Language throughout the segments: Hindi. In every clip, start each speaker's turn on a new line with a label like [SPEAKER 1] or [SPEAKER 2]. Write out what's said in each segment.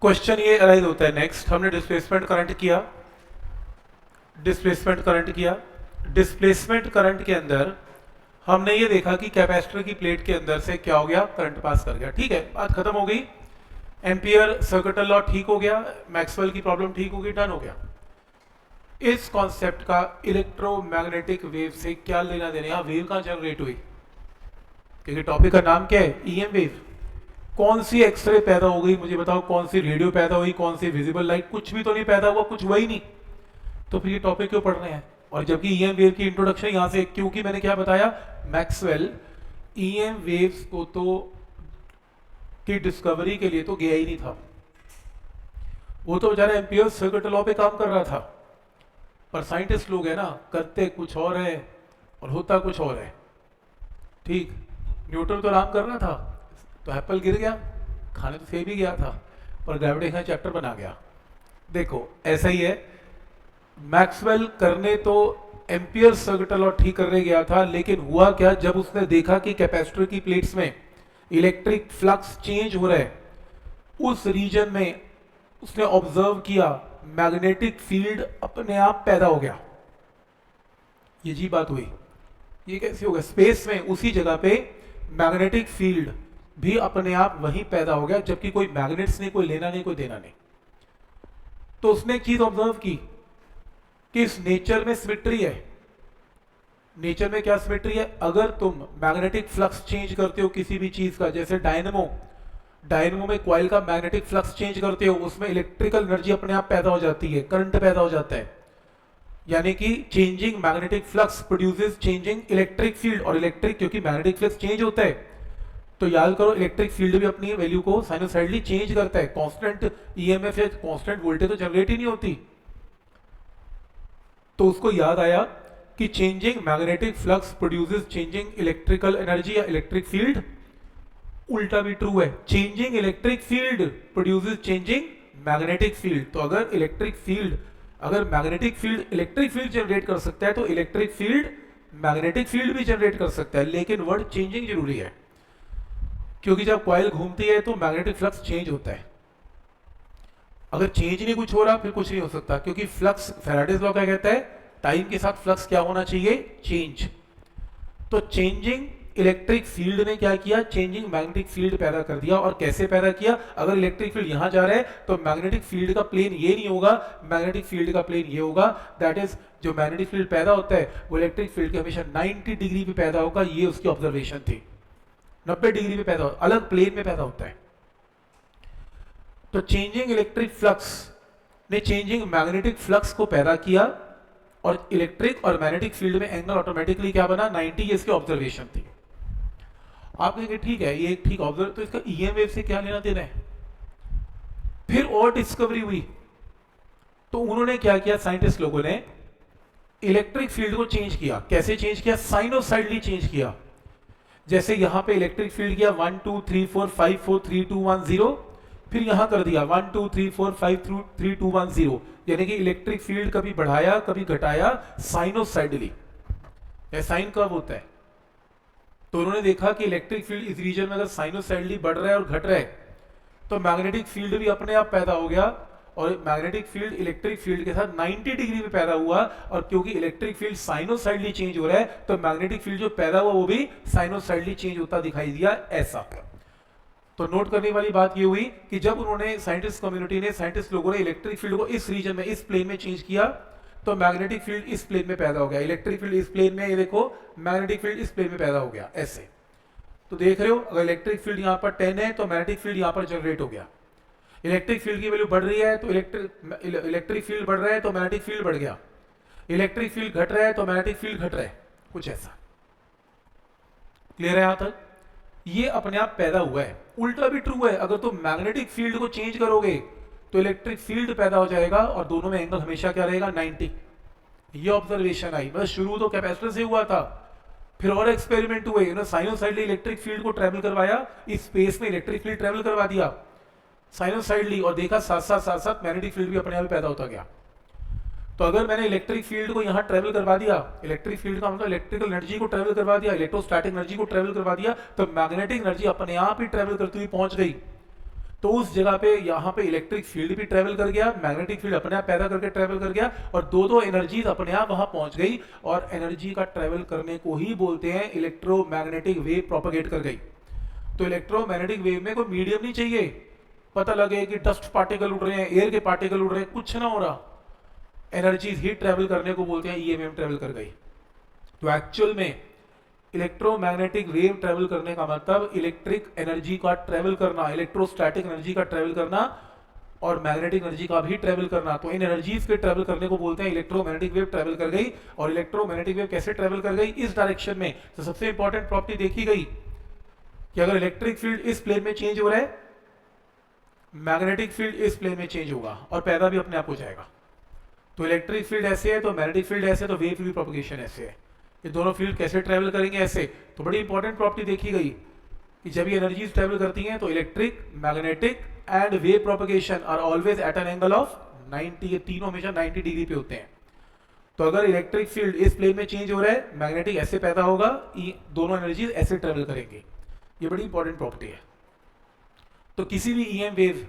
[SPEAKER 1] क्वेश्चन ये अराइज होता है नेक्स्ट, हमने डिस्प्लेसमेंट करंट किया, डिस्प्लेसमेंट करंट किया, डिस्प्लेसमेंट करंट के अंदर हमने ये देखा कि कैपेसिटर की प्लेट के अंदर से क्या हो गया, करंट पास कर गया। ठीक है, बात खत्म हो गई। एम्पियर सर्किटल लॉ ठीक हो गया, मैक्सवेल की प्रॉब्लम ठीक हो गई, डन हो गया। इस कॉन्सेप्ट का इलेक्ट्रोमैग्नेटिक वेव से क्या लेना देना, यहां वेव कहां जनरेट हुई, क्योंकि टॉपिक का नाम क्या है, ईएम वेव। कौन सी एक्सरे पैदा हो गई मुझे बताओ, कौन सी रेडियो पैदा हुई, कौन सी विजिबल लाइट, कुछ भी तो नहीं पैदा हुआ, कुछ हुआ ही नहीं। तो फिर ये टॉपिक क्यों पढ़ रहे हैं। और जबकि ईएम वेव की इंट्रोडक्शन यहां से, क्योंकि मैंने क्या बताया, मैक्सवेल ईएम वेव्स को तो की डिस्कवरी के लिए तो गया ही नहीं था। वो तो बेचारा एम्पियर सर्किट लॉ पे काम कर रहा था। पर साइंटिस्ट लोग है ना, करते कुछ और है और होता कुछ और है। ठीक, न्यूटन तो आराम कर रहा था तो एप्पल गिर गया, खाने तो सेब ही गया था, पर ग्रेविटेशन चैप्टर बना गया। देखो ऐसा ही है, मैक्सवेल करने तो एम्पियर सर्किट लॉ ठीक करने गया था, लेकिन हुआ क्या, जब उसने देखा कि कैपेसिटर की प्लेट्स में इलेक्ट्रिक फ्लक्स चेंज हो रहा है, उस रीजन में उसने ऑब्जर्व किया मैग्नेटिक फील्ड अपने आप पैदा हो गया। ये जी बात हुई। ये कैसे होगा, स्पेस में उसी जगह पे मैग्नेटिक फील्ड भी अपने आप वहीं पैदा हो गया, जबकि कोई मैग्नेट्स नहीं, कोई लेना नहीं, कोई देना नहीं। तो उसने एक चीज ऑब्जर्व की कि इस नेचर में सिमेट्री है। नेचर में क्या सिमेट्री है, अगर तुम मैग्नेटिक फ्लक्स चेंज करते हो किसी भी चीज का, जैसे डायनेमो, डायनेमो में कॉइल का मैग्नेटिक फ्लक्स चेंज करते हो, उसमें इलेक्ट्रिकल एनर्जी अपने आप पैदा हो जाती है, करंट पैदा हो जाता है। यानी कि changing magnetic flux produces changing electric field, और इलेक्ट्रिक क्योंकि मैग्नेटिक फ्लक्स चेंज होता है तो याद करो इलेक्ट्रिक फील्ड भी अपनी वैल्यू को साइनोसाइडली चेंज करता है। कांस्टेंट ईएमएफ या कांस्टेंट वोल्टेज तो जनरेट ही नहीं होती। तो उसको याद आया कि changing magnetic flux produces changing electrical energy या इलेक्ट्रिक फील्ड। उल्टा भी ट्रू है, changing electric field produces changing magnetic field. तो अगर इलेक्ट्रिक फील्ड, अगर magnetic field electric field generate कर सकता है तो इलेक्ट्रिक फील्ड मैग्नेटिक फील्ड भी जनरेट कर सकता है। लेकिन वर्ड चेंजिंग जरूरी है, क्योंकि जब कॉइल घूमती है तो मैग्नेटिक फ्लक्स चेंज होता है। अगर चेंज नहीं कुछ हो रहा फिर कुछ नहीं हो सकता, क्योंकि फ्लक्स, फैराडेज लॉ क्या कहता है, टाइम के साथ फ्लक्स क्या होना चाहिए, चेंज। तो चेंजिंग इलेक्ट्रिक फील्ड ने क्या किया, चेंजिंग मैग्नेटिक फील्ड पैदा कर दिया। और कैसे पैदा किया, अगर इलेक्ट्रिक फील्ड यहां जा रहा है तो मैग्नेटिक फील्ड का प्लेन ये नहीं होगा, मैग्नेटिक फील्ड का प्लेन ये होगा। दैट इज, जो मैग्नेटिक फील्ड पैदा होता है वो इलेक्ट्रिक फील्ड के हमेशा 90 डिग्री पे पैदा होगा। ये उसकी ऑब्जर्वेशन थी, 90 डिग्री पे पैदा होता, अलग प्लेन में पैदा होता है। तो चेंजिंग इलेक्ट्रिक फ्लक्स ने चेंजिंग मैग्नेटिक फ्लक्स को पैदा किया, और इलेक्ट्रिक और मैग्नेटिक फील्ड में एंगल ऑटोमेटिकली क्या बना, 90। ये इसकी ऑब्जर्वेशन थी। आप कहेंगे ठीक है, ये एक ठीक ऑब्जर्व, तो इसका ईएम वेव से क्या लेना देना है। फिर और डिस्कवरी हुई, तो उन्होंने क्या किया, साइंटिस्ट लोगों ने इलेक्ट्रिक फील्ड को चेंज किया। कैसे चेंज किया, साइनोसाइडली चेंज किया। जैसे यहां पे इलेक्ट्रिक फील्ड किया 1 2 3 4 5 4 3 2 1 0, फिर यहां कर दिया 1 2 3 4 5 3 2 1 0। यानी कि इलेक्ट्रिक फील्ड कभी बढ़ाया कभी घटाया साइनोसाइडली। साइन कब होता है, तो उन्होंने देखा कि इलेक्ट्रिक फील्ड इस रीजन में अगर साइनोसाइडली बढ़ रहा है और घट रहा है तो मैग्नेटिक फील्ड भी अपने आप पैदा हो गया। और मैग्नेटिक फील्ड इलेक्ट्रिक फील्ड के साथ 90 डिग्री में पैदा हुआ, और क्योंकि इलेक्ट्रिक फील्ड साइनोसाइडली चेंज हो रहा है तो मैग्नेटिक फील्ड जो पैदा हुआ वो भी साइनोसाइडली चेंज होता दिखाई दिया, ऐसा। तो नोट करने वाली बात ये हुई कि जब उन्होंने, साइंटिस्ट कम्युनिटी ने, साइंटिस्ट लोगों ने इलेक्ट्रिक फील्ड को इस रीजन में, इस प्लेन में चेंज किया तो मैग्नेटिक फील्ड इस प्लेन में पैदा हो गया। इलेक्ट्रिक फील्ड इस प्लेन में, ये देखो मैग्नेटिक फील्ड इस प्लेन में पैदा हो गया, ऐसे। तो देख रहे हो, अगर इलेक्ट्रिक फील्ड यहां पर 10 है तो मैग्नेटिक फील्ड यहां पर जनरेट हो गया। इलेक्ट्रिक फील्ड की वैल्यू बढ़ रही है तो इलेक्ट्रिक फील्ड बढ़ रहा है तो मैग्नेटिक फील्ड बढ़ गया। इलेक्ट्रिक फील्ड घट रहा है तो मैग्नेटिक फील्ड घट रहा है, कुछ ऐसा। क्लियर है यहां तक, ये अपने आप पैदा हुआ है। उल्टा भी ट्रू है, अगर तुम मैग्नेटिक फील्ड को चेंज करोगे तो इलेक्ट्रिक फील्ड पैदा हो जाएगा, और दोनों में एंगल हमेशा क्या रहेगा, 90। ये ऑब्जर्वेशन आई, बस शुरू तो कैपेसिटर से हुआ था, फिर और एक्सपेरिमेंट हुए, साइनोसाइडली इलेक्ट्रिक फील्ड को ट्रेवल करवाया, इस स्पेस में इलेक्ट्रिक फील्ड ट्रेवल करवा दिया साइनोसाइडली, और देखा साथ साथ मैग्नेटिक फील्ड भी अपने आप पैदा होता गया। तो अगर मैंने इलेक्ट्रिक फील्ड को यहां ट्रेवल करवा दिया, इलेक्ट्रिक फील्ड का मतलब इलेक्ट्रिकल एनर्जी को ट्रेवल करवा दिया, इलेक्ट्रोस्टैटिक एनर्जी को ट्रेवल करवा दिया, तो मैग्नेटिक एनर्जी अपने आप ही ट्रेवल करती हुई पहुंच गई। तो उस जगह पे यहाँ पे इलेक्ट्रिक फील्ड भी ट्रेवल कर गया, मैग्नेटिक फील्ड अपने आप पैदा करके ट्रेवल कर गया, और दो दो एनर्जीज अपने आप वहां पहुंच गई, और एनर्जी का ट्रेवल करने को ही बोलते हैं इलेक्ट्रोमैग्नेटिक वेव प्रोपेगेट कर गई। तो इलेक्ट्रोमैग्नेटिक वेव में कोई मीडियम नहीं चाहिए, पता लगे कि डस्ट पार्टिकल उड़ रहे हैं, एयर के पार्टिकल उड़ रहे हैं, कुछ ना हो रहा, एनर्जीज ही ट्रेवल करने को बोलते हैं ईएमएफ ट्रेवल कर गई। तो एक्चुअल में इलेक्ट्रोमैग्नेटिक वेव ट्रेवल करने का मतलब इलेक्ट्रिक एनर्जी का ट्रेवल करना, इलेक्ट्रोस्टैटिक एनर्जी का ट्रेवल करना और मैग्नेटिक एनर्जी का भी ट्रेवल करना। तो इन एनर्जीज के ट्रेवल करने को बोलते हैं इलेक्ट्रोमैग्नेटिक वेव ट्रेवल कर गई। और इलेक्ट्रोमैग्नेटिक वेव कैसे ट्रेवल कर गई? इस डायरेक्शन में। तो सबसे इंपॉर्टेंट प्रॉपर्टी देखी गई कि अगर इलेक्ट्रिक फील्ड इस प्लेन में चेंज हो रहा है, मैग्नेटिक फील्ड इस प्लेन में चेंज होगा और पैदा भी अपने आप हो जाएगा। तो इलेक्ट्रिक फील्ड ऐसे है तो मैग्नेटिक फील्ड ऐसे, तो वेव की प्रोपगेशन ऐसे है। ये दोनों फील्ड कैसे ट्रेवल करेंगे? ऐसे। तो बड़ी इंपॉर्टेंट प्रॉपर्टी देखी गई कि जब ये एनर्जीज ट्रेवल करती हैं तो electric, magnetic and wave propagation are always at an angle of 90, ये तीनों हमेशा 90 डिग्री पे होते हैं। तो अगर इलेक्ट्रिक फील्ड इस प्लेन में चेंज हो रहा है, मैग्नेटिक ऐसे पैदा होगा, दोनों एनर्जीज ऐसे ट्रेवल करेंगी। ये बड़ी इंपॉर्टेंट प्रॉपर्टी है। तो किसी भी ईएम वेव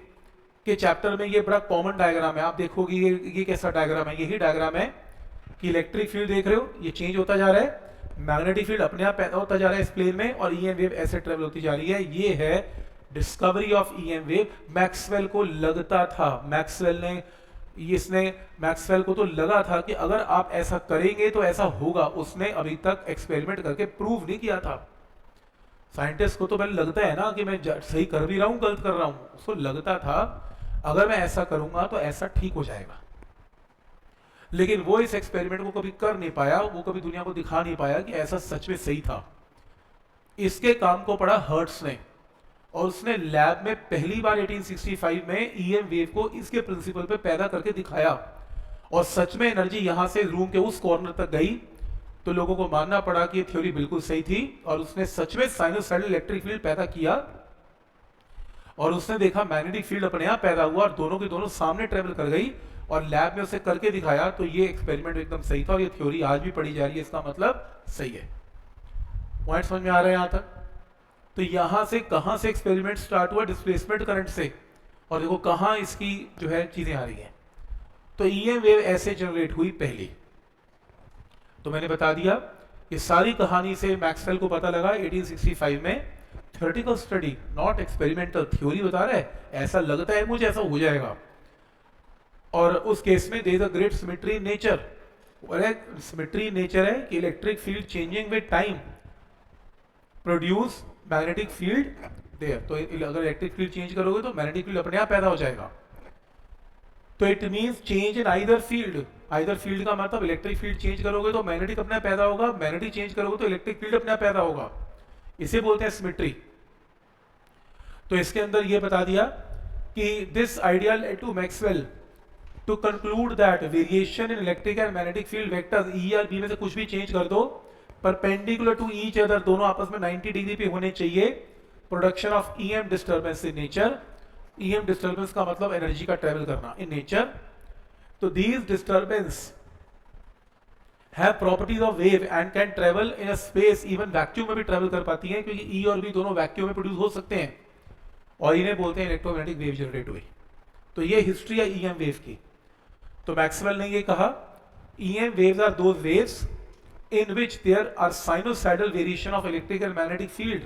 [SPEAKER 1] के चैप्टर में ये बड़ा कॉमन डायग्राम है, आप देखोगे ये कैसा डायग्राम है, यही डायग्राम है कि इलेक्ट्रिक फील्ड देख रहे हो, ये चेंज होता जा रहा है, मैग्नेटिक फील्ड अपने आप पैदा होता जा रहा है इस प्लेन में, और ईएम वेव ऐसे ट्रेवल होती जा रही है। ये है discovery of EM wave. Maxwell को लगता था, मैक्सवेल को तो लगा था कि अगर आप ऐसा करेंगे तो ऐसा होगा। उसने अभी तक एक्सपेरिमेंट करके प्रूव नहीं किया था। साइंटिस्ट को तो पहले लगता है ना कि मैं सही कर भी रहा हूं, गलत कर रहा हूं। उसको लगता था अगर मैं ऐसा करूंगा तो ऐसा ठीक हो जाएगा, लेकिन वो इस एक्सपेरिमेंट को कभी कर नहीं पाया, वो कभी दुनिया को दिखा नहीं पाया कि ऐसा सच में सही था। इसके काम को पढ़ा हर्ट्स ने, और उसने लैब में पहली बार 1865 में ईएम वेव को इसके प्रिंसिपल पे पैदा करके दिखाया, और सच में एनर्जी यहां से रूम के उस कॉर्नर तक गई। तो लोगों को मानना पड़ा कि ये थ्योरी बिल्कुल सही थी, और उसने सच में साइनोसॉइडल इलेक्ट्रिक फील्ड पैदा किया, और उसने देखा मैग्नेटिक फील्ड अपने आप पैदा हुआ और दोनों की दोनों सामने ट्रेवल कर गई, और लैब में उसे करके दिखाया। तो ये एक्सपेरिमेंट एकदम सही था, और ये थ्योरी आज भी पढ़ी जा रही है, इसका मतलब सही है। पॉइंट समझ में आ रहा है यहां तक? तो यहां से कहां से एक्सपेरिमेंट स्टार्ट हुआ? डिस्प्लेसमेंट करंट से। और देखो कहां इसकी जो है चीजें आ रही हैं। तो ईएम वेव ऐसे जनरेट हुई पहली। तो मैंने बता दिया ये सारी कहानी से मैक्सवेल को पता लगा 1865 में, theoretical study not experimental, theory बता रहा है, ऐसा लगता है मुझे ऐसा हो जाएगा। और उस केस में there is a great symmetry in nature. Symmetry nature है कि electric field changing with time produce magnetic field there. तो अगर इलेक्ट्रिक फील्ड चेंज करोगे तो मैग्नेटिक फील्ड अपने आप पैदा हो जाएगा। तो it means change in either field. Either field का मतलब इलेक्ट्रिक फील्ड चेंज करोगे तो मैग्नेटिक अपने आप पैदा होगा, मैग्नेटिक चेंज करोगे तो इलेक्ट्रिक फील्ड अपने आप पैदा होगा। इसे बोलते हैं सिमेट्री। तो इसके अंदर ये बता दिया कि this idea led to Maxwell to conclude that variation in electric and magnetic field vectors E या बी में से कुछ भी चेंज कर दो, परपेंडिकुलर टू ईच अदर, दोनों आपस में 90 डिग्री पे होने चाहिए। Production of EM disturbance in nature. EM disturbance का मतलब एनर्जी का ट्रेवल करना इन नेचर। तो these disturbance have properties of wave and can travel in a space, even vacuum में भी ट्रेवल कर पाती हैं, क्योंकि ई और बी दोनों वैक्यूम में प्रोड्यूस हो सकते हैं, और इन्हें बोलते हैं इलेक्ट्रोमैग्नेटिक वेव जनरेट हुई। तो ये हिस्ट्री है ईएम वेव की। तो मैक्सवेल ने ये कहा EM waves are those waves in which there are sinusoidal variation of electric and magnetic field।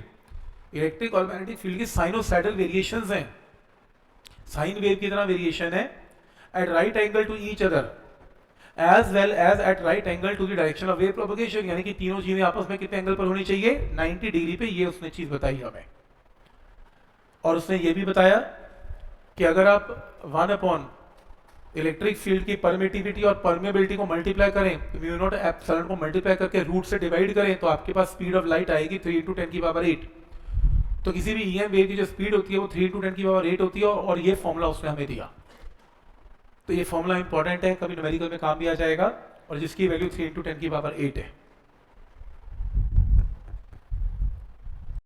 [SPEAKER 1] Electric और मैग्नेटिक फील्ड की साइनोसाइडल वेरिएशंस हैं, साइन वेव की तरह वेरिएशन है, at right angle to each other as well as at right angle to the direction of wave propagation. यानी कि तीनों चीजें आपस में कितने एंगल पर होनी चाहिए? 90 डिग्री पे। ये उसने चीज बताई हमें। और उसने ये भी बताया कि अगर आप 1 अपॉन इलेक्ट्रिक फील्ड की परमिटिविटी और परमेबिलिटी को मल्टीप्लाई करें, म्यू नॉट एप्सिलॉन को मल्टीप्लाई करके रूट से डिवाइड करें, तो आपके पास स्पीड ऑफ लाइट आएगी 3 × 10⁸। तो किसी भी ईएम वेव की जो स्पीड होती है वो 3 × 10⁸ होती है, और ये फॉर्मूला उसने हमें दिया। तो ये फॉर्मूला इंपॉर्टेंट है, कभी न्यूमेरिकल में काम भी आ जाएगा, और जिसकी वैल्यू 3 × 10⁸ है।